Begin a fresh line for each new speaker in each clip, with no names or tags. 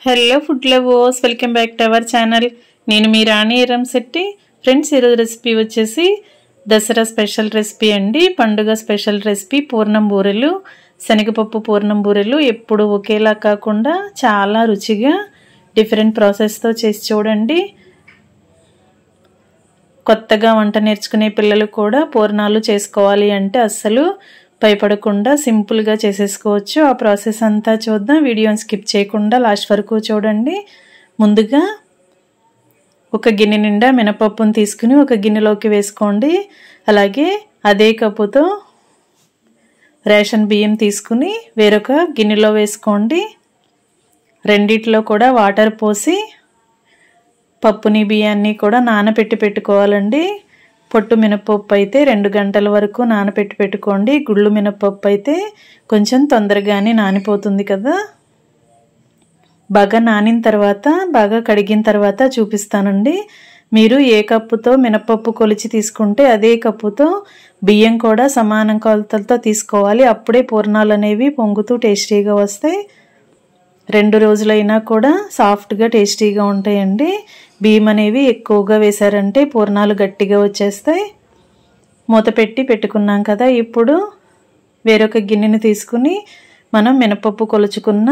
Hello food lovers, welcome back to our channel. నేను మీ రాణి Eramsetti. Friends, ఈరోజు recipe వచ్చేసి Dasara special recipe అండి. పండుగ స్పెషల్ రెసిపీ పూర్ణం బూరెలు, శనగపప్పు పూర్ణం బూరెలు. ఎప్పుడు ఒకేలా కాకుండా చాలా రుచిగా డిఫరెంట్ ప్రాసెస్తో చేసి చూడండి. కొత్తగా వంట నేర్చుకునే పిల్లలు కూడా పూర్ణాలు చేసుకోవాలి అంటే అస్సలు భయపడకుండా సింపుల్గా చేసేసుకోవచ్చు. ఆ ప్రాసెస్ అంతా చూద్దాం. వీడియోని స్కిప్ చేయకుండా లాస్ట్ వరకు చూడండి. ముందుగా ఒక గిన్నె నిండా మినపప్పును తీసుకుని ఒక గిన్నెలోకి వేసుకోండి. అలాగే అదే కప్పుతో రేషన్ బియ్యం తీసుకుని వేరొక గిన్నెలో వేసుకోండి. రెండిట్లో కూడా వాటర్ పోసి పప్పుని బియ్యాన్ని కూడా నానబెట్టి పెట్టుకోవాలండి. పొట్టు మినపప్పు అయితే 2 గంటల వరకు నానబెట్టి పెట్టుకోండి. గుళ్ళు మినపప్పు అయితే కొంచెం తొందరగానే నానిపోతుంది కదా. బాగా నానిన తర్వాత, బాగా కడిగిన తర్వాత చూపిస్తానండి. మీరు ఏ కప్పుతో మినపప్పు కొలిచి తీసుకుంటే అదే కప్పుతో బియ్యం కూడా సమానం కొలతలతో తీసుకోవాలి. అప్పుడే పూర్ణాలు అనేవి పొంగుతూ టేస్టీగా వస్తాయి. 2 రోజులైనా కూడా సాఫ్ట్గా టేస్టీగా ఉంటాయండి. బియ్యం అనేవి ఎక్కువగా వేశారంటే పూర్ణాలు గట్టిగా వచ్చేస్తాయి. మూత పెట్టి పెట్టుకున్నాం కదా. ఇప్పుడు వేరొక గిన్నెని తీసుకుని మనం మినపప్పు కొలుచుకున్న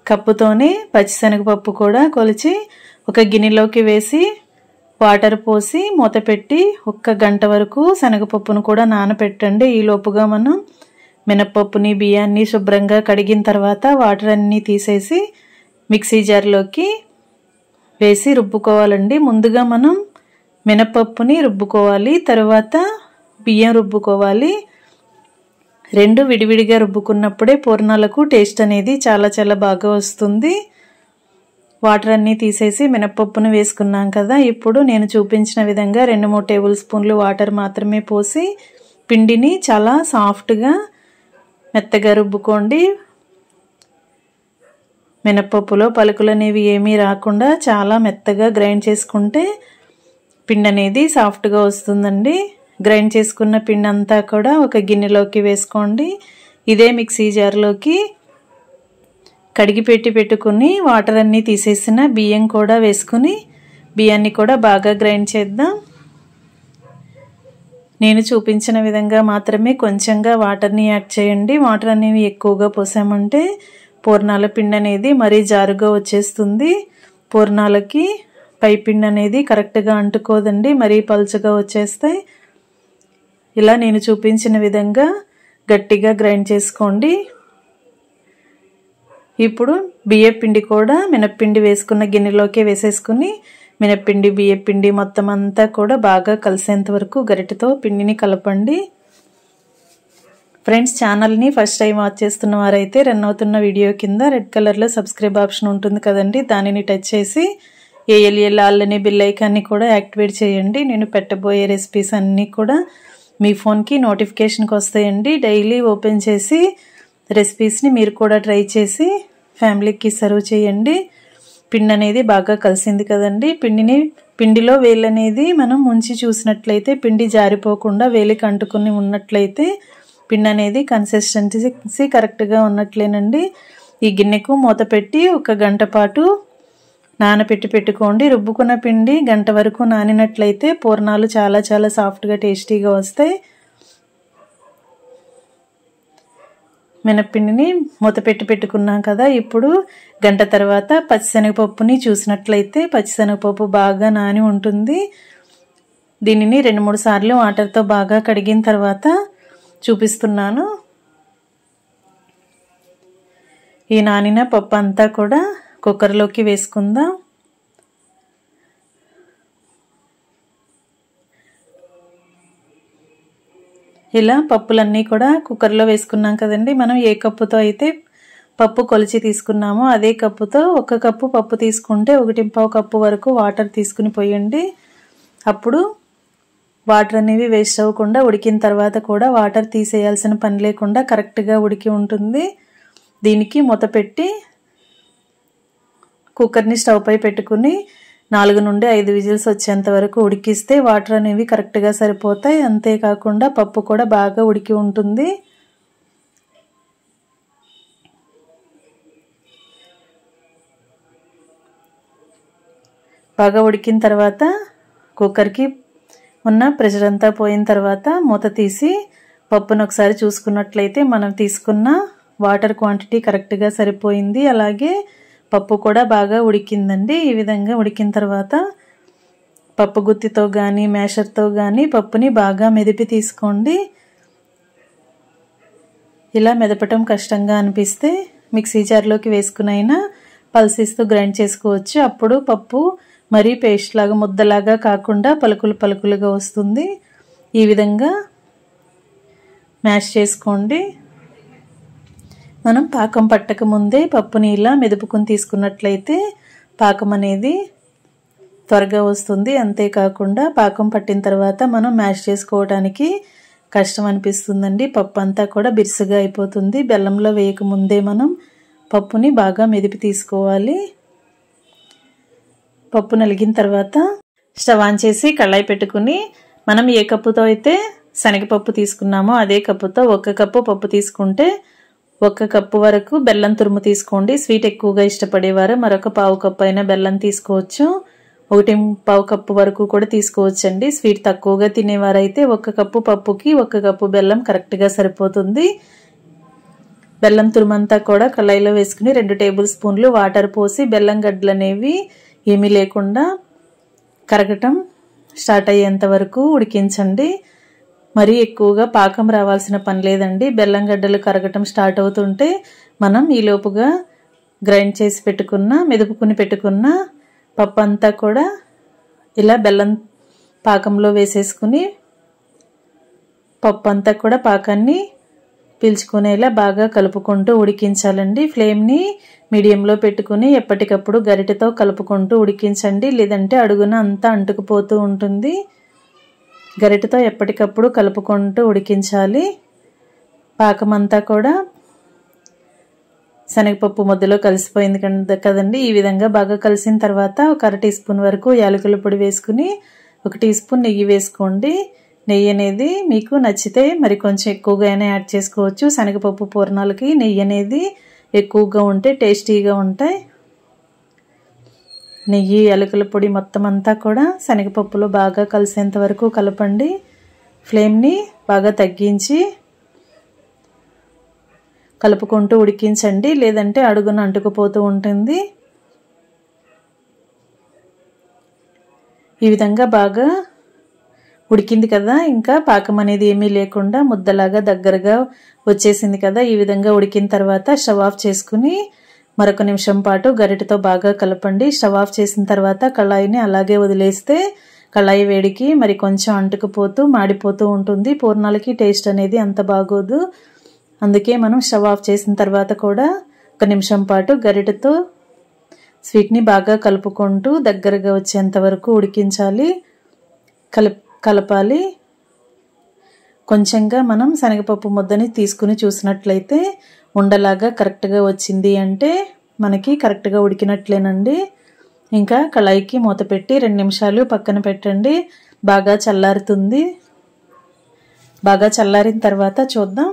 కప్పుతోనే పచ్చిశనగపప్పు కూడా కొలిచి ఒక గిన్నెలోకి వేసి వాటర్ పోసి మూత పెట్టి 1 గంట వరకు శనగపప్పును కూడా నానబెట్టండి. ఈలోపుగా మనం మినపప్పుని బియ్యాన్ని శుభ్రంగా కడిగిన తర్వాత వాటర్ అన్నీ తీసేసి మిక్సీ జార్లోకి వేసి రుబ్బుకోవాలండి. ముందుగా మనం మినపప్పుని రుబ్బుకోవాలి, తర్వాత బియ్యం రుబ్బుకోవాలి. 2 విడివిడిగా రుబ్బుకున్నప్పుడే పూర్ణాలకు టేస్ట్ అనేది చాలా బాగా వస్తుంది. వాటర్ అన్నీ తీసేసి మినపప్పును వేసుకున్నాం కదా. ఇప్పుడు నేను చూపించిన విధంగా 2-3 టేబుల్ స్పూన్లు వాటర్ మాత్రమే పోసి పిండిని చాలా సాఫ్ట్గా మెత్తగా రుబ్బుకోండి. మినపప్పులో పలుకులు అనేవి ఏమీ రాకుండా చాలా మెత్తగా గ్రైండ్ చేసుకుంటే పిండి అనేది సాఫ్ట్గా వస్తుందండి. గ్రైండ్ చేసుకున్న పిండి అంతా కూడా ఒక గిన్నెలోకి వేసుకోండి. ఇదే మిక్సీ జార్లోకి కడిగి పెట్టుకుని వాటర్ అన్నీ తీసేసిన బియ్యం కూడా వేసుకుని బియ్యాన్ని కూడా బాగా గ్రైండ్ చేద్దాం. నేను చూపించిన విధంగా మాత్రమే కొంచెంగా వాటర్ని యాడ్ చేయండి. వాటర్ అనేవి ఎక్కువగా పోసామంటే పూర్ణాల పిండి అనేది మరీ జారుగా వచ్చేస్తుంది. పూర్ణాలకి పై పిండి అనేది కరెక్ట్గా అంటుకోదండి, మరీ పలుచగా వచ్చేస్తాయి. ఇలా నేను చూపించిన విధంగా గట్టిగా గ్రైండ్ చేసుకోండి. ఇప్పుడు బియ్యపిండి కూడా మినప్పిండి వేసుకున్న గిన్నెలోకి వేసేసుకుని మినప్పిండి బియ్యపిండి మొత్తం అంతా కూడా బాగా కలిసేంత వరకు గరిటెతో పిండిని కలపండి. ఫ్రెండ్స్, ఛానల్ని ఫస్ట్ టైం వాచ్ చేస్తున్న వారైతే రన్ అవుతున్న వీడియో కింద రెడ్ కలర్లో సబ్స్క్రైబ్ ఆప్షన్ ఉంటుంది కదండి, దానిని టచ్ చేసి ఏఎల్ఎల్ ఆల్ అనే బెల్ ఐకాన్ని కూడా యాక్టివేట్ చేయండి. నేను పెట్టబోయే రెసిపీస్ అన్నీ కూడా మీ ఫోన్కి నోటిఫికేషన్కి వస్తాయండి. డైలీ ఓపెన్ చేసి రెసిపీస్ని మీరు కూడా ట్రై చేసి ఫ్యామిలీకి సర్వ్ చేయండి. పిండి అనేది బాగా కలిసింది కదండి. పిండిలో వేలు అనేది మనం ముంచి చూసినట్లయితే పిండి జారిపోకుండా వేలికి అంటుకుని ఉన్నట్లయితే పిండి అనేది కన్సిస్టెన్సీ కరెక్ట్గా ఉన్నట్లేనండి. ఈ గిన్నెకు మూత పెట్టి 1 గంట పాటు నానబెట్టి పెట్టుకోండి. రుబ్బుకున్న పిండి గంట వరకు నానినట్లయితే పూర్ణాలు చాలా సాఫ్ట్గా టేస్టీగా వస్తాయి. మినప్పిండిని మూత పెట్టుకున్నాం కదా. ఇప్పుడు గంట తర్వాత పచ్చిశనగపప్పుని చూసినట్లయితే పచ్చిశనగపప్పు బాగా నాని ఉంటుంది. దీనిని 2-3 సార్లు వాటర్తో బాగా కడిగిన తర్వాత చూపిస్తున్నాను. ఈ నానిన పప్పు అంతా కూడా కుక్కర్లోకి వేసుకుందాం. ఇలా పప్పులన్నీ కూడా కుక్కర్లో వేసుకున్నాం కదండి. మనం ఏ కప్పుతో అయితే పప్పు కొలిచి తీసుకున్నామో అదే కప్పుతో 1 కప్పు పప్పు తీసుకుంటే 1.5 కప్పు వరకు వాటర్ తీసుకుని పోయండి. అప్పుడు వాటర్ అనేవి వేస్ట్ అవ్వకుండా ఉడికిన తర్వాత కూడా వాటర్ తీసేయాల్సిన పని లేకుండా కరెక్ట్గా ఉడికి ఉంటుంది. దీనికి మూత పెట్టి కుక్కర్ని స్టవ్ పై పెట్టుకుని 4 నుండి 5 విజిల్స్ వచ్చేంత వరకు ఉడికిస్తే వాటర్ అనేవి కరెక్ట్గా సరిపోతాయి. అంతేకాకుండా పప్పు కూడా బాగా ఉడికి ఉంటుంది. బాగా ఉడికిన తర్వాత కుక్కర్కి ఉన్న ప్రెషర్ అంతా పోయిన తర్వాత మూత తీసి పప్పును ఒకసారి చూసుకున్నట్లయితే మనం తీసుకున్న వాటర్ క్వాంటిటీ కరెక్ట్గా సరిపోయింది. అలాగే పప్పు కూడా బాగా ఉడికిందండి. ఈ విధంగా ఉడికిన తర్వాత పప్పు గుత్తితో కానీ మ్యాషర్తో కానీ పప్పుని బాగా మెదిపి తీసుకోండి. ఇలా మెదపటం కష్టంగా అనిపిస్తే మిక్సీ జార్లోకి వేసుకునైనా పల్సిస్తూ గ్రైండ్ చేసుకోవచ్చు. అప్పుడు పప్పు మరీ పేస్ట్ లాగా ముద్దలాగా కాకుండా పలుకులు పలుకులుగా వస్తుంది. ఈ విధంగా మ్యాష్ చేసుకోండి. మనం పాకం పట్టక ముందే పప్పుని ఇలా మెదుపుకుని తీసుకున్నట్లయితే పాకం అనేది త్వరగా వస్తుంది. అంతేకాకుండా పాకం పట్టిన తర్వాత మనం మ్యాష్ చేసుకోవడానికి కష్టం అనిపిస్తుందండి. పప్పు అంతా కూడా బిరుసుగా అయిపోతుంది. బెల్లంలో వేయక ముందే మనం పప్పుని బాగా మెదిపి తీసుకోవాలి. పప్పు నలిగిన తర్వాత స్టవ్ ఆన్ చేసి కళాయి పెట్టుకుని మనం ఏ కప్పుతో అయితే శనగపప్పు తీసుకున్నామో అదే కప్పుతో 1 కప్పు పప్పు తీసుకుంటే 1 కప్పు వరకు బెల్లం తురుము తీసుకోండి. స్వీట్ ఎక్కువగా ఇష్టపడేవారు మరొక 1/2 కప్పు అయినా బెల్లం తీసుకోవచ్చు. 1/4 కప్పు వరకు కూడా తీసుకోవచ్చండి. స్వీట్ తక్కువగా తినేవారైతే 1 కప్పు పప్పుకి 1 కప్పు బెల్లం కరెక్ట్గా సరిపోతుంది. బెల్లం తురుమంతా కూడా కళాయిలో వేసుకుని 2 టేబుల్ స్పూన్లు వాటర్ పోసి బెల్లం గడ్డలు అనేవి ఏమీ లేకుండా కరగటం స్టార్ట్ అయ్యేంత వరకు ఉడికించండి. మరీ ఎక్కువగా పాకం రావాల్సిన పని లేదండి. బెల్లం గడ్డలు కరగటం స్టార్ట్ అవుతుంటే మనం ఈలోపుగా గ్రైండ్ చేసి పెట్టుకున్న మెదుపుకుని పెట్టుకున్న పప్పు అంతా కూడా ఇలా బెల్లం పాకంలో వేసేసుకుని పప్పు అంతా కూడా పాకాన్ని పీల్చుకునేలా బాగా కలుపుకుంటూ ఉడికించాలండి. ఫ్లేమ్ని మీడియంలో పెట్టుకుని ఎప్పటికప్పుడు గరిటెతో కలుపుకుంటూ ఉడికించండి. లేదంటే అడుగున అంతా అంటుకుపోతూ ఉంటుంది. గరిటెతో ఎప్పటికప్పుడు కలుపుకుంటూ ఉడికించాలి. పాకం అంతా కూడా శనగపప్పు ముద్దలో కలిసిపోయింది కదండి. ఈ విధంగా బాగా కలిసిన తర్వాత 1/2 టీ స్పూన్ వరకు యాలకుల పొడి వేసుకుని 1 టీ స్పూన్ నెయ్యి వేసుకోండి. నెయ్యి అనేది మీకు నచ్చితే మరి కొంచెం ఎక్కువగా అయినా యాడ్ చేసుకోవచ్చు. శనగపప్పు పూర్ణాలకి నెయ్యి అనేది ఎక్కువగా ఉంటే టేస్టీగా ఉంటాయి. నెయ్యి యాలకుల పొడి మొత్తం అంతా కూడా శనగపప్పులో బాగా కలిసేంత వరకు కలపండి. ఫ్లేమ్ని బాగా తగ్గించి కలుపుకుంటూ ఉడికించండి. లేదంటే అడుగున అంటుకుపోతూ ఉంటుంది. ఈ విధంగా బాగా ఉడికింది కదా, ఇంకా పాకం అనేది ఏమీ లేకుండా ముద్దలాగా దగ్గరగా వచ్చేసింది కదా. ఈ విధంగా ఉడికిన తర్వాత స్టవ్ ఆఫ్ చేసుకుని మరొక నిమిషం పాటు గరిటెతో బాగా కలపండి. స్టవ్ ఆఫ్ చేసిన తర్వాత కళాయిని అలాగే వదిలేస్తే కళాయి వేడికి మరి కొంచెం అంటుకుపోతూ మాడిపోతూ ఉంటుంది. పూర్ణాలకి టేస్ట్ అనేది అంత బాగోదు. అందుకే మనం స్టవ్ ఆఫ్ చేసిన తర్వాత కూడా 1 నిమిషం పాటు గరిటెతో స్వీట్ని బాగా కలుపుకుంటూ దగ్గరగా వచ్చేంత వరకు ఉడికించాలి, కలపాలి. కొంచెంగా మనం శనగపప్పు ముద్దని తీసుకుని చూసినట్లయితే ఉండలాగా కరెక్ట్గా వచ్చింది అంటే మనకి కరెక్ట్గా ఉడికినట్లేనండి. ఇంకా కళాయికి మూత పెట్టి 2 నిమిషాలు పక్కన పెట్టండి. బాగా చల్లారుతుంది. బాగా చల్లారిన తర్వాత చూద్దాం.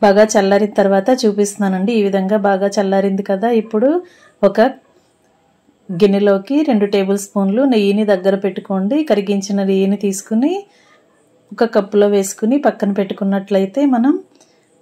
బాగా చల్లారిన తర్వాత చూపిస్తున్నానండి. ఈ విధంగా బాగా చల్లారింది కదా. ఇప్పుడు ఒక గిన్నెలోకి 2 టేబుల్ స్పూన్లు నెయ్యిని దగ్గర పెట్టుకోండి. కరిగించిన నెయ్యిని తీసుకుని 1 కప్పులో వేసుకుని పక్కన పెట్టుకున్నట్లయితే మనం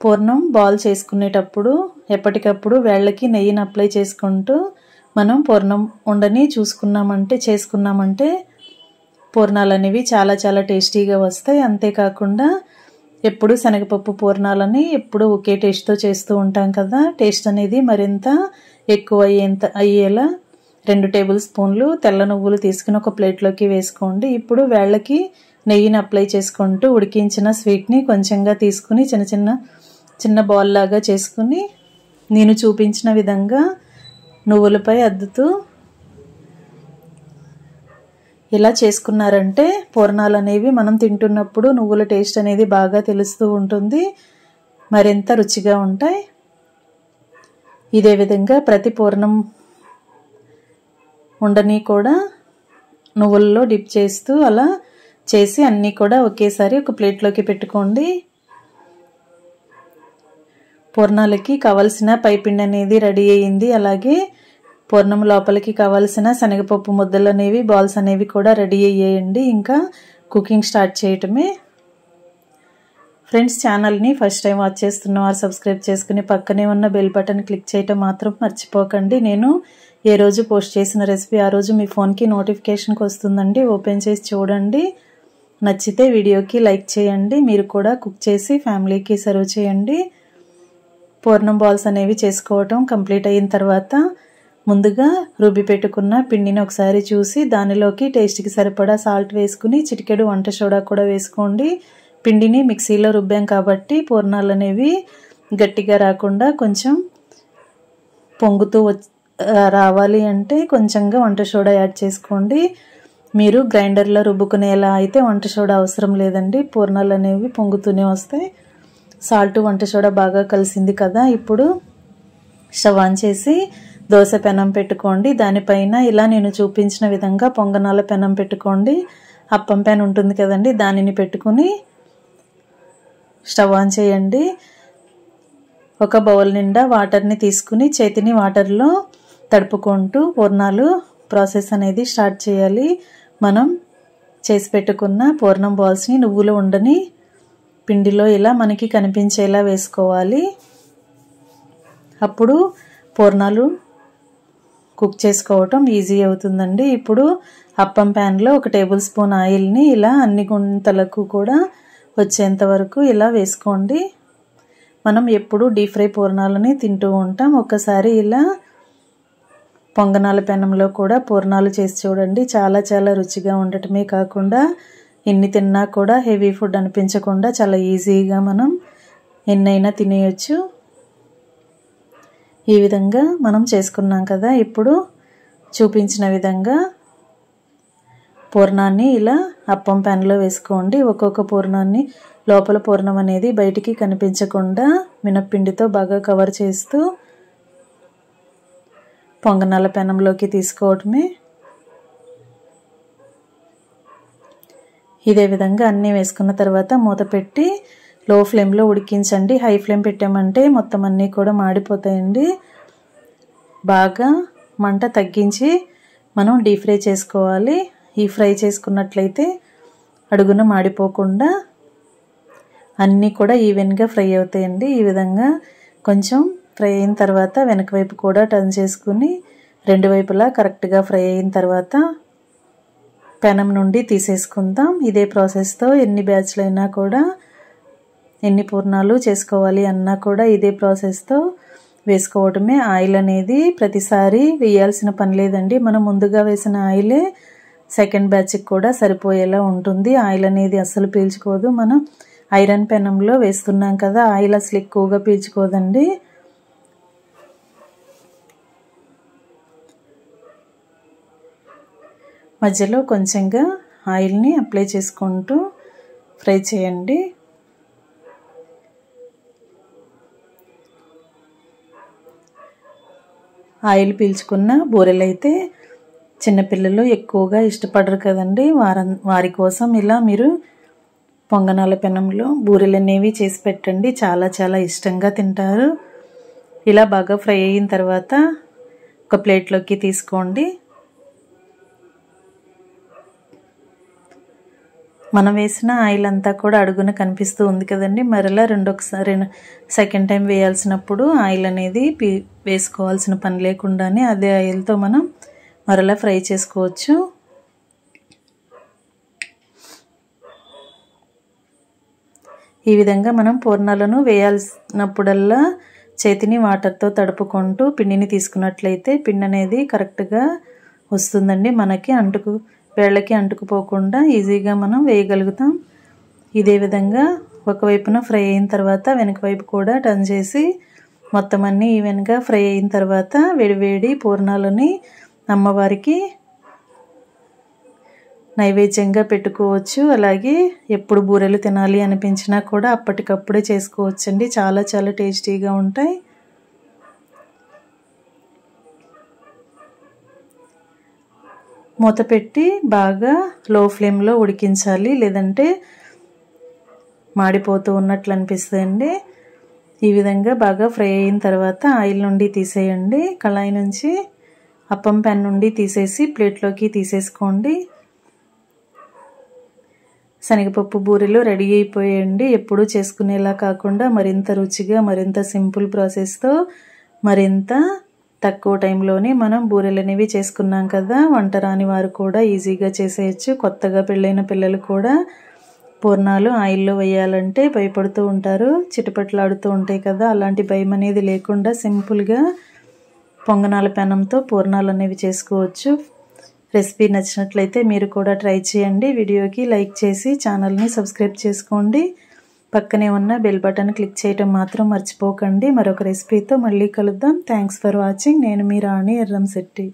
పూర్ణం బాల్ చేసుకునేటప్పుడు ఎప్పటికప్పుడు వేళ్ళకి నెయ్యిని అప్లై చేసుకుంటూ మనం పూర్ణం ఉండని చేసుకున్నామంటే పూర్ణాలు అనేవి చాలా చాలా టేస్టీగా వస్తాయి. అంతేకాకుండా ఎప్పుడు శనగపప్పు పూర్ణాలని ఎప్పుడు ఒకే టేస్ట్తో చేస్తూ ఉంటాం కదా. టేస్ట్ అనేది మరింత ఎక్కువ అయ్యేలా 2 టేబుల్ స్పూన్లు తెల్ల నువ్వులు తీసుకుని ఒక ప్లేట్లోకి వేసుకోండి. ఇప్పుడు వేళ్ళకి నెయ్యిని అప్లై చేసుకుంటూ ఉడికించిన స్వీట్ని కొంచెంగా తీసుకుని చిన్న బాల్ లాగా చేసుకుని నేను చూపించిన విధంగా నువ్వులపై అద్దుతూ ఇలా చేసుకున్నారంటే పూర్ణాలు అనేవి మనం తింటున్నప్పుడు నువ్వుల టేస్ట్ అనేది బాగా తెలుస్తూ ఉంటుంది, మరింత రుచిగా ఉంటాయి. ఇదే విధంగా ప్రతి పూర్ణం ఉండని కూడా నువ్వుల్లో డిప్ చేస్తూ అలా చేసి అన్నీ కూడా ఒకేసారి ఒక ప్లేట్లోకి పెట్టుకోండి. పూర్ణాలకి కావాల్సిన పైపిండి అనేది రెడీ అయ్యింది. అలాగే పూర్ణం లోపలికి కావాల్సిన శనగపప్పు ముద్దలు అనేవి బాల్స్ అనేవి కూడా రెడీ అయ్యాయండి. ఇంకా కుకింగ్ స్టార్ట్ చేయటమే. ఫ్రెండ్స్, ఛానల్ని ఫస్ట్ టైం వాచ్ చేస్తున్నవారు సబ్స్క్రైబ్ చేసుకుని పక్కనే ఉన్న బెల్ బటన్ క్లిక్ చేయటం మాత్రం మర్చిపోకండి. నేను ఏ రోజు పోస్ట్ చేసిన రెసిపీ ఆ రోజు మీ ఫోన్కి నోటిఫికేషన్కి వస్తుందండి. ఓపెన్ చేసి చూడండి. నచ్చితే వీడియోకి లైక్ చేయండి. మీరు కూడా కుక్ చేసి ఫ్యామిలీకి సర్వ్ చేయండి. పూర్ణం బాల్స్ అనేవి చేసుకోవటం కంప్లీట్ అయిన తర్వాత ముందుగా రుబ్బి పెట్టుకున్న పిండిని ఒకసారి చూసి దానిలోకి టేస్ట్కి సరిపడా సాల్ట్ వేసుకుని చిటికెడు వంట సోడా కూడా వేసుకోండి. పిండిని మిక్సీలో రుబ్బాం కాబట్టి పూర్ణాలు అనేవి గట్టిగా రాకుండా కొంచెం పొంగుతూ రావాలి అంటే కొంచెంగా వంట సోడా యాడ్ చేసుకోండి. మీరు గ్రైండర్లో రుబ్బుకునేలా అయితే వంట సోడా అవసరం లేదండి. పూర్ణాలు అనేవి పొంగుతూనే వస్తాయి. సాల్ట్ వంట సోడా బాగా కలిసింది కదా. ఇప్పుడు స్టవ్ ఆన్ చేసి దోశ పెనం పెట్టుకోండి. దానిపైన ఇలా నేను చూపించిన విధంగా పొంగనాల పెనం పెట్టుకోండి. అప్పం పెనం ఉంటుంది కదండి, దానిని పెట్టుకుని స్టవ్ ఆన్ చేయండి. ఒక బౌల్ నిండా వాటర్ని తీసుకుని చేతిని వాటర్లో తడుపుకుంటూ పూర్ణాలు ప్రాసెస్ అనేది స్టార్ట్ చేయాలి. మనం చేసి పెట్టుకున్న పూర్ణం బాల్స్ని నువ్వులు ఉండని పిండిలో ఇలా మనకి కనిపించేలా వేసుకోవాలి. అప్పుడు పూర్ణాలు కుక్ చేసుకోవటం ఈజీ అవుతుందండి. ఇప్పుడు అప్పం ప్యాన్లో 1 టేబుల్ స్పూన్ ఆయిల్ని ఇలా అన్ని గుంతలకు కూడా వచ్చేంత వరకు ఇలా వేసుకోండి. మనం ఎప్పుడు డీప్ ఫ్రై పూర్ణాలని తింటూ ఉంటాం. ఒకసారి ఇలా పొంగనాల పెనంలో కూడా పూర్ణాలు చేసి చూడండి. చాలా చాలా రుచిగా ఉండటమే కాకుండా ఎన్ని తిన్నా కూడా హెవీ ఫుడ్ అనిపించకుండా చాలా ఈజీగా మనం ఎన్నైనా తినేయచ్చు. ఈ విధంగా మనం చేసుకున్నాం కదా. ఇప్పుడు చూపించిన విధంగా పూర్ణాన్ని ఇలా అప్పం ప్యాన్లో వేసుకోండి. ఒక్కొక్క పూర్ణాన్ని లోపల పూర్ణం అనేది బయటికి కనిపించకుండా మినప్పిండితో బాగా కవర్ చేస్తూ పొంగనాల పెనంలోకి తీసుకోవటమే. ఇదే విధంగా అన్నీ వేసుకున్న తర్వాత మూత పెట్టి లో ఫ్లేమ్లో ఉడికించండి. హై ఫ్లేమ్ పెట్టామంటే మొత్తం అన్నీ కూడా మాడిపోతాయండి. బాగా మంట తగ్గించి మనం డీప్ ఫ్రై చేసుకోవాలి. ఈ ఫ్రై చేసుకున్నట్లయితే అడుగున మాడిపోకుండా అన్నీ కూడా ఈవెన్గా ఫ్రై అవుతాయండి. ఈ విధంగా కొంచెం ఫ్రై అయిన తర్వాత వెనక వైపు కూడా టర్న్ చేసుకుని 2 వైపులా కరెక్ట్గా ఫ్రై అయిన తర్వాత పెనం నుండి తీసేసుకుందాం. ఇదే ప్రాసెస్తో ఎన్ని బ్యాచ్లు అయినా కూడా ఎన్ని పూర్ణాలు చేసుకోవాలి అన్నా కూడా ఇదే ప్రాసెస్తో వేసుకోవటమే. ఆయిల్ అనేది ప్రతిసారి వేయాల్సిన పని లేదండి. మనం ముందుగా వేసిన ఆయిలే సెకండ్ బ్యాచ్కి కూడా సరిపోయేలా ఉంటుంది. ఆయిల్ అనేది అస్సలు పీల్చుకోదు. మనం ఐరన్ పెనంలో వేస్తున్నాం కదా, ఆయిల్ అసలు ఎక్కువగా పీల్చుకోదండి. మధ్యలో కొంచెంగా ఆయిల్ని అప్లై చేసుకుంటూ ఫ్రై చేయండి. ఆయిల్ పీల్చుకున్న బూరెలు అయితే చిన్నపిల్లలు ఎక్కువగా ఇష్టపడరు కదండి. వారి కోసం ఇలా మీరు పొంగనాల పెనంలో బూరెలు అనేవి చేసి పెట్టండి. చాలా చాలా ఇష్టంగా తింటారు. ఇలా బాగా ఫ్రై అయిన తర్వాత ఒక ప్లేట్లోకి తీసుకోండి. మనం వేసిన ఆయిల్ అంతా కూడా అడుగున కనిపిస్తూ ఉంది కదండి. మరలా సెకండ్ టైం వేయాల్సినప్పుడు ఆయిల్ అనేది వేసుకోవాల్సిన పని లేకుండానే అదే ఆయిల్తో మనం మరలా ఫ్రై చేసుకోవచ్చు. ఈ విధంగా మనం పూర్ణాలను వేయాల్సినప్పుడల్లా చేతిని వాటర్తో తడుపుకుంటూ పిండిని తీసుకున్నట్లయితే పిండి అనేది కరెక్ట్గా వస్తుందండి. మనకి వేళ్ళకి అంటుకుపోకుండా ఈజీగా మనం వేయగలుగుతాం. ఇదే విధంగా ఒకవైపున ఫ్రై అయిన తర్వాత వెనక వైపు కూడా టర్న్ చేసి మొత్తం అన్నీ ఈవెన్గా ఫ్రై అయిన తర్వాత వేడివేడి పూర్ణాలని అమ్మవారికి నైవేద్యంగా పెట్టుకోవచ్చు. అలాగే ఎప్పుడు బూరెలు తినాలి అనిపించినా కూడా అప్పటికప్పుడే చేసుకోవచ్చండి. చాలా చాలా టేస్టీగా ఉంటాయి. మూత పెట్టి బాగా లో ఫ్లేమ్లో ఉడికించాలి, లేదంటే మాడిపోతూ ఉన్నట్లు అనిపిస్తుందండి. ఈ విధంగా బాగా ఫ్రై అయిన తర్వాత ఆయిల్ నుండి తీసేయండి. కళాయి నుంచి అప్పం ప్యాన్ నుండి తీసేసి ప్లేట్లోకి తీసేసుకోండి. శనగపప్పు బూరెలు రెడీ అయిపోయాయండి. ఎప్పుడూ చేసుకునేలా కాకుండా మరింత రుచిగా మరింత సింపుల్ ప్రాసెస్తో మరింత తక్కువ టైంలోనే మనం బూరెలు అనేవి చేసుకున్నాం కదా. వంట రాని వారు కూడా ఈజీగా చేసేయచ్చు. కొత్తగా పెళ్ళైన పిల్లలు కూడా పూర్ణాలు ఆయిల్లో వేయాలంటే భయపడుతూ ఉంటారు, చిటపట్లాడుతూ ఉంటాయి కదా. అలాంటి భయం అనేది లేకుండా సింపుల్గా పొంగనాల పెనంతో పూర్ణాలు అనేవి చేసుకోవచ్చు. రెసిపీ నచ్చినట్లయితే మీరు కూడా ట్రై చేయండి. వీడియోకి లైక్ చేసి ఛానల్ని సబ్స్క్రైబ్ చేసుకోండి. పక్కనే ఉన్న బెల్ బటన్ క్లిక్ చేయడం మాత్రం మర్చిపోకండి. మరొక రెసిపీతో మళ్ళీ కలుద్దాం. Thanks for watching. నేను మీ రాణి ఎర్రంశెట్టి.